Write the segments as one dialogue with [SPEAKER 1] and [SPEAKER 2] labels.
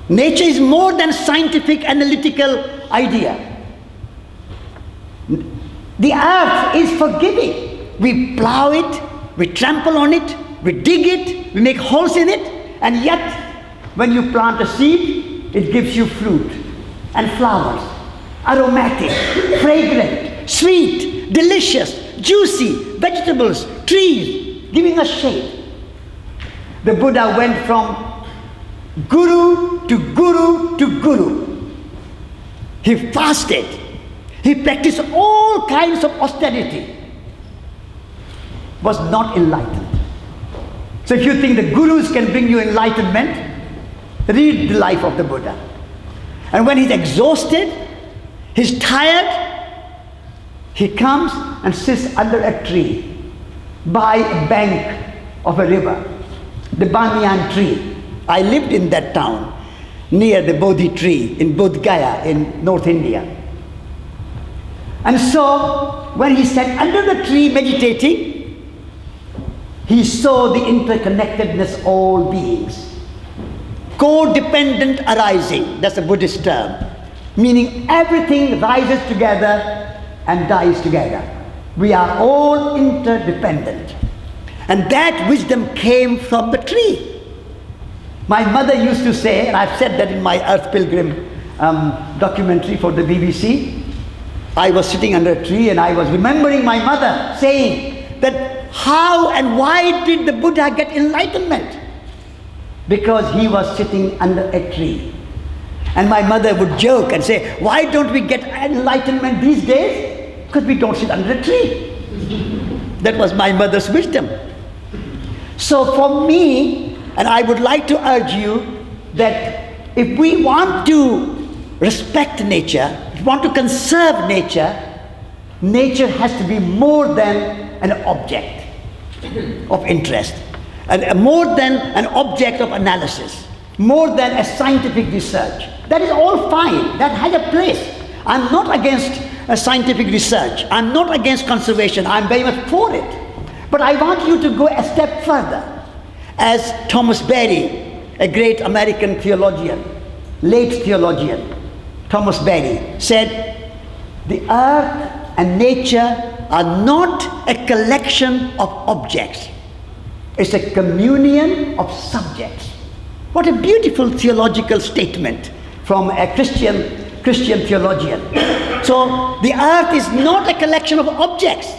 [SPEAKER 1] Nature is more than scientific, analytical idea. The earth is forgiving. We plow it, we trample on it, we dig it, we make holes in it, and yet when you plant a seed, it gives you fruit and flowers, aromatic, fragrant, sweet, delicious, juicy, vegetables, trees, giving us shade. The Buddha went from guru to guru to guru. He fasted. He practiced all kinds of austerity. Was not enlightened. So if you think the gurus can bring you enlightenment, read the life of the Buddha. And when he's exhausted, he's tired, he comes and sits under a tree by a bank of a river, the banyan tree. I lived in that town near the Bodhi tree in Bodh Gaya in North India. And so when he sat under the tree meditating, he saw the interconnectedness of all beings. Codependent arising, that's a Buddhist term, meaning everything rises together and dies together. We are all interdependent. And that wisdom came from the tree. My mother used to say, and I've said that in my Earth Pilgrim documentary for the BBC, I was sitting under a tree and I was remembering my mother saying that how and why did the Buddha get enlightenment? Because he was sitting under a tree. And my mother would joke and say, why don't we get enlightenment these days? Because we don't sit under a tree. That was my mother's wisdom. So for me, and I would like to urge you that if we want to respect nature, if we want to conserve nature, nature has to be more than an object of interest, and more than an object of analysis, more than a scientific research. That is all fine, that has a place. I'm not against scientific research, I'm not against conservation, I'm very much for it. But I want you to go a step further. As Thomas Berry, a great American theologian, late theologian, Thomas Berry said, the earth and nature are not a collection of objects. It's a communion of subjects. What a beautiful theological statement from a Christian theologian. So the earth is not a collection of objects.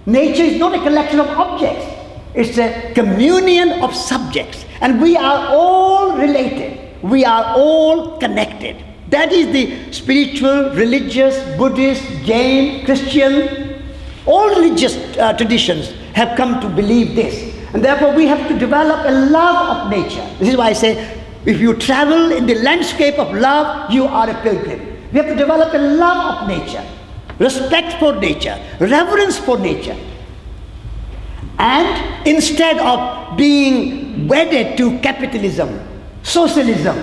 [SPEAKER 1] Nature is not a collection of objects. It's a communion of subjects. And we are all related. We are all connected. That is the spiritual, religious, Buddhist, Jain, Christian, all religious traditions have come to believe this. And therefore we have to develop a love of nature. This is why I say, if you travel in the landscape of love, you are a pilgrim. We have to develop a love of nature, respect for nature, reverence for nature. And instead of being wedded to capitalism, socialism,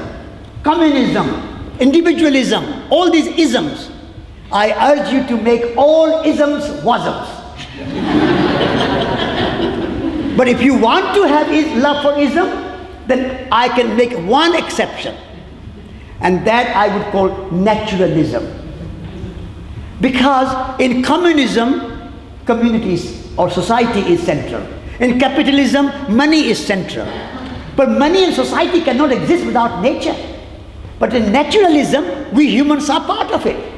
[SPEAKER 1] communism, individualism, all these isms, I urge you to make all isms wasms. But if you want to have love for ism, then I can make one exception, and that I would call naturalism. Because in communism, communities or society is central. In capitalism, money is central. But money and society cannot exist without nature. But in naturalism, we humans are part of it.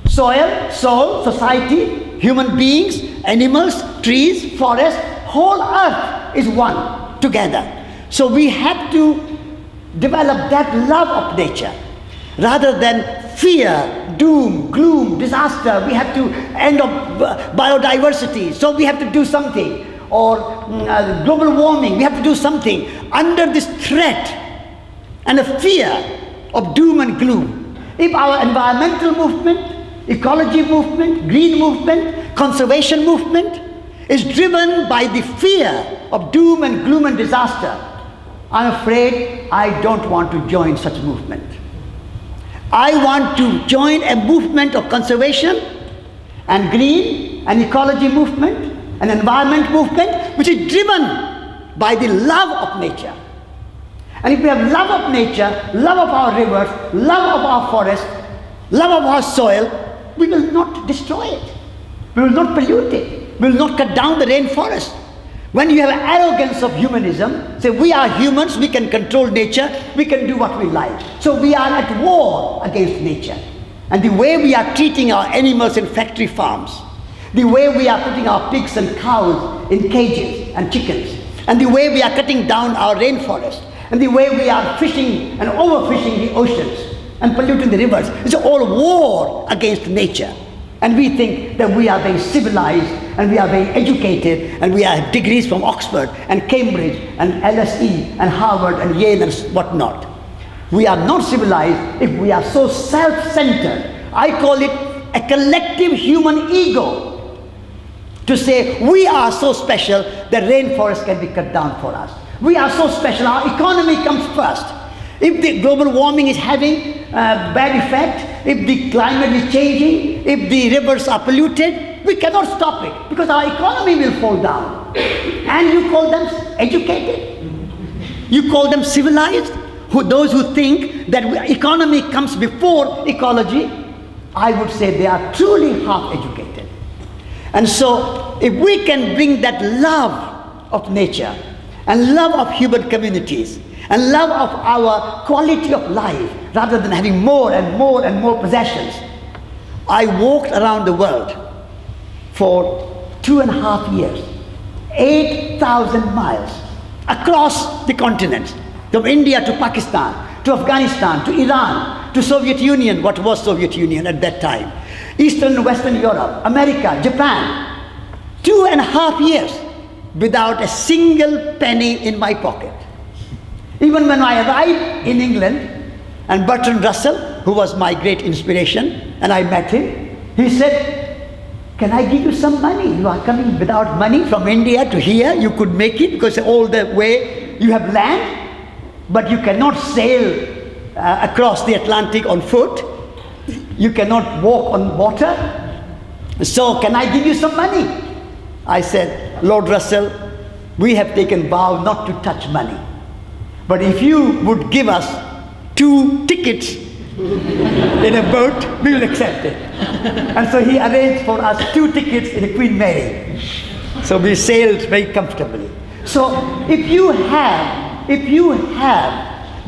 [SPEAKER 1] Soil, soul, society, human beings, animals, trees, forests, whole earth is one together. So we have to develop that love of nature rather than fear, doom, gloom, disaster. We have to end up biodiversity, so we have to do something. Or global warming, we have to do something. Under this threat and a fear of doom and gloom, if our environmental movement, ecology movement, green movement, conservation movement is driven by the fear of doom and gloom and disaster, I'm afraid I don't want to join such movement. I want to join a movement of conservation and green and ecology movement, an environment movement which is driven by the love of nature. And if we have love of nature, love of our rivers, love of our forest, love of our soil, we will not destroy it. We will not pollute it. We will not cut down the rainforest. When you have arrogance of humanism, say we are humans, we can control nature, we can do what we like. So we are at war against nature. And the way we are treating our animals in factory farms, the way we are putting our pigs and cows in cages and chickens, and the way we are cutting down our rainforest, and the way we are fishing and overfishing the oceans and polluting the rivers, it's all war against nature. And we think that we are very civilized and we are very educated and we have degrees from Oxford and Cambridge and LSE and Harvard and Yale and whatnot. We are not civilized if we are so self-centered. I call it a collective human ego to say we are so special that rainforest can be cut down for us. We are so special, our economy comes first. If the global warming is having a bad effect, if the climate is changing, if the rivers are polluted, we cannot stop it because our economy will fall down. And you call them educated? You call them civilized? Those who think that economy comes before ecology, I would say they are truly half-educated. And so if we can bring that love of nature and love of human communities and love of our quality of life rather than having more and more and more possessions. I walked around the world for 2.5 years, 8,000 miles across the continents, from India to Pakistan, to Afghanistan, to Iran, to Soviet Union, what was Soviet Union at that time, Eastern and Western Europe, America, Japan. 2.5 years without a single penny in my pocket. Even when I arrived in England, and Bertrand Russell, who was my great inspiration, and I met him, he said, can I give you some money? You are coming without money from India to here, you could make it because all the way you have land, but you cannot sail across the Atlantic on foot, you cannot walk on water, so can I give you some money? I said, Lord Russell, we have taken vow not to touch money. But if you would give us 2 tickets in a boat, we will accept it. And so he arranged for us 2 tickets in a Queen Mary. So we sailed very comfortably. So if you have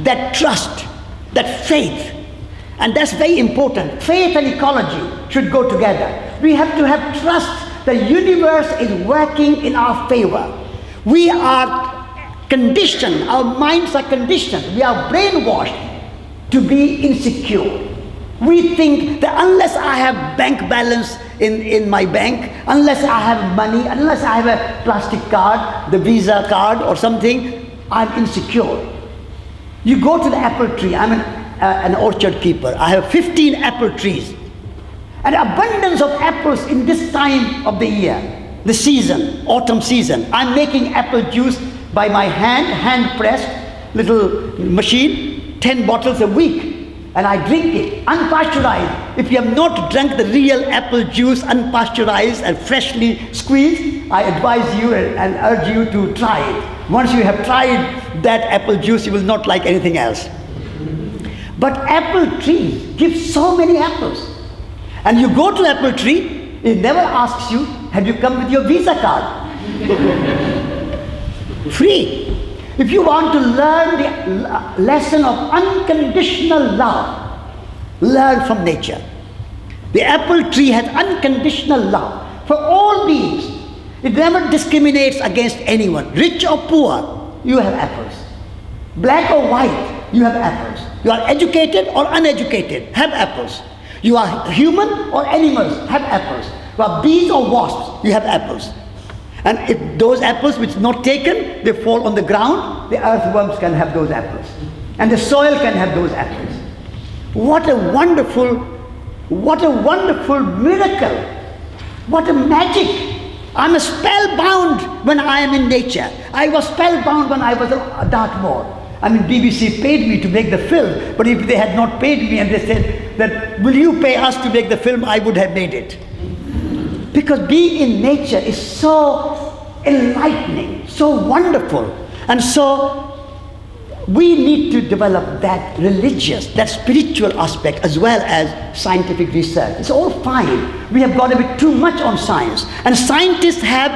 [SPEAKER 1] that trust, that faith, and that's very important, faith and ecology should go together. We have to have trust. The universe is working in our favor. We are conditioned, our minds are conditioned, we are brainwashed to be insecure. We think that unless I have bank balance in my bank, unless I have money, unless I have a plastic card, the Visa card or something, I'm insecure. You go to the apple tree, I'm an orchard keeper, I have 15 apple trees. An abundance of apples in this time of the year, the season, autumn season. I'm making apple juice by my hand pressed little machine, 10 bottles a week, and I drink it, unpasteurized. If you have not drunk the real apple juice, unpasteurized and freshly squeezed, I advise you and urge you to try it. Once you have tried that apple juice, you will not like anything else. But apple trees give so many apples. And you go to apple tree, it never asks you, have you come with your Visa card? Free. If you want to learn the lesson of unconditional love, learn from nature. The apple tree has unconditional love for all beings. It never discriminates against anyone. Rich or poor, you have apples. Black or white, you have apples. You are educated or uneducated, have apples. You are human or animals, have apples. You are bees or wasps, you have apples. And if those apples which not taken, they fall on the ground, the earthworms can have those apples. And the soil can have those apples. What a wonderful miracle. What a magic. I'm spellbound when I am in nature. I was spellbound when I was at Dartmoor. I mean, BBC paid me to make the film, but if they had not paid me and they said that, will you pay us to make the film, I would have made it. Because being in nature is so enlightening, so wonderful. And so we need to develop that religious, that spiritual aspect as well as scientific research. It's all fine. We have got a bit too much on science. And scientists have,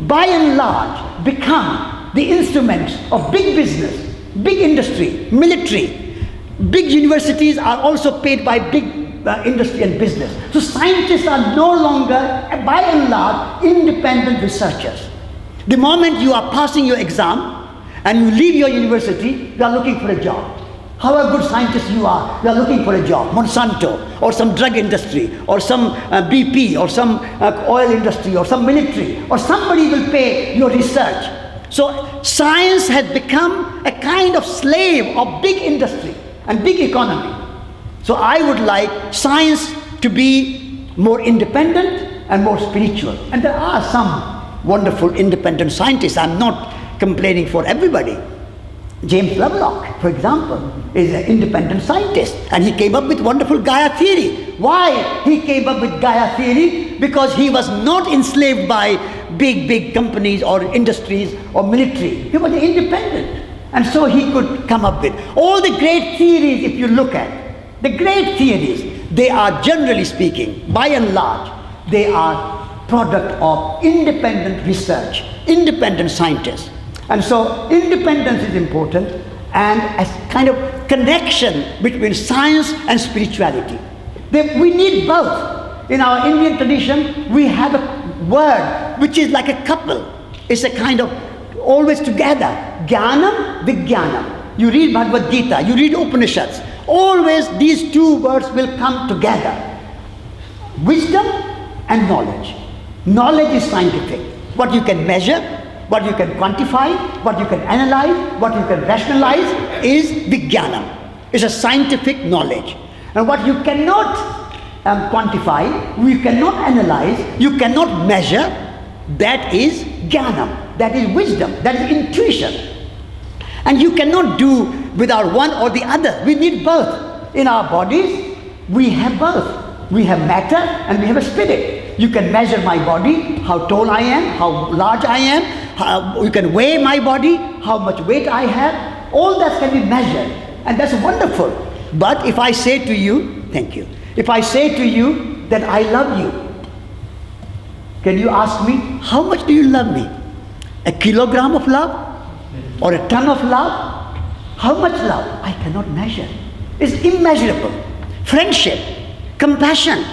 [SPEAKER 1] by and large, become the instruments of big business, big industry, military. Big universities are also paid by big industry and business. So scientists are no longer, by and large, independent researchers. The moment you are passing your exam and you leave your university, you are looking for a job. However good scientist you are looking for a job. Monsanto, or some drug industry, or some BP, or some oil industry, or some military, or somebody will pay your research. So science has become a kind of slave of big industry and big economy. So I would like science to be more independent and more spiritual. And there are some wonderful independent scientists. I'm not complaining for everybody. James Lovelock, for example, is an independent scientist, and he came up with wonderful Gaia theory. Why he came up with Gaia theory? Because he was not enslaved by big companies or industries or military. He was independent, and so he could come up with all the great theories. If you look at the great theories, they are, generally speaking, by and large, they are product of independent research, independent scientists. And so independence is important, and a kind of connection between science and spirituality. We need both. In our Indian tradition, we have a word which is like a couple. It's a kind of always together. Jnanam, Vijnanam. You read Bhagavad Gita, you read Upanishads. Always these two words will come together. Wisdom and knowledge. Knowledge is scientific. What you can measure, what you can quantify, what you can analyze, what you can rationalize is Vijnanam. It's a scientific knowledge. And what you cannot quantify, you cannot analyze, you cannot measure, that is Jnanam, that is wisdom, that is intuition. And you cannot do without one or the other. We need both. In our bodies, we have both. We have matter and we have a spirit. You can measure my body, how tall I am, how large I am. You can weigh my body, how much weight I have. All that can be measured, and that's wonderful. But if I say to you, thank you, if I say to you that I love you, can you ask me, how much do you love me? A kilogram of love? Or a ton of love? How much love? I cannot measure. It's immeasurable. Friendship, compassion,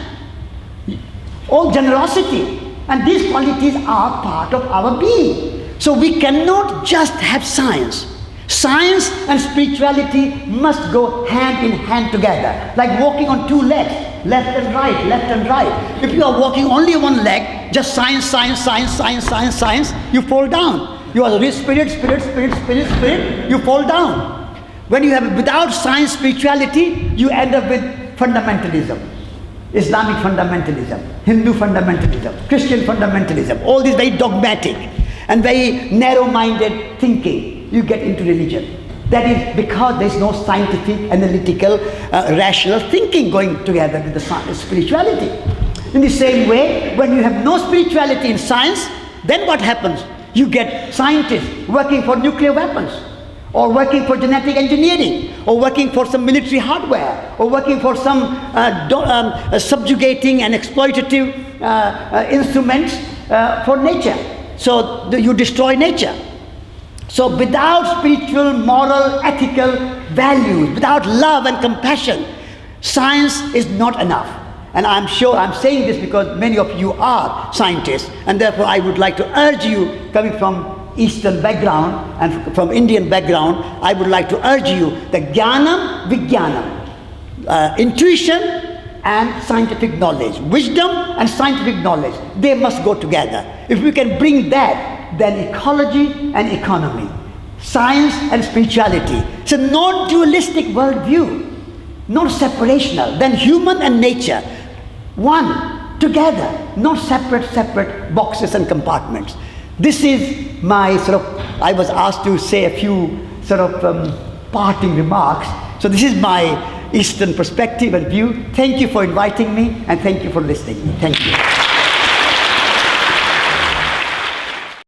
[SPEAKER 1] all generosity, and these qualities are part of our being. So we cannot just have science. Science and spirituality must go hand in hand together, like walking on two legs, left and right, left and right. If you are walking only one leg, just science, science, science, science, science, science, you fall down. You are the spirit, spirit, spirit, spirit, spirit, you fall down. When you have without science, spirituality, you end up with fundamentalism. Islamic fundamentalism, Hindu fundamentalism, Christian fundamentalism, all these very dogmatic and very narrow-minded thinking. You get into religion. That is because there is no scientific, analytical, rational thinking going together with the spirituality. In the same way, when you have no spirituality in science, then what happens? You get scientists working for nuclear weapons, or working for genetic engineering, or working for some military hardware, or working for some subjugating and exploitative instruments for nature. So you destroy nature. So without spiritual, moral, ethical values, without love and compassion, science is not enough. And I'm sure I'm saying this because many of you are scientists, and therefore I would like to urge you, coming from Eastern background and from Indian background, I would like to urge you that Jnanam, Vijnanam, intuition and scientific knowledge, wisdom and scientific knowledge, they must go together. If we can bring that, then ecology and economy, science and spirituality, it's a non-dualistic worldview, not separational, then human and nature, one, together, not separate boxes and compartments. This is my I was asked to say a few parting remarks. So this is my Eastern perspective and view. Thank you for inviting me, and thank you for listening. Thank you.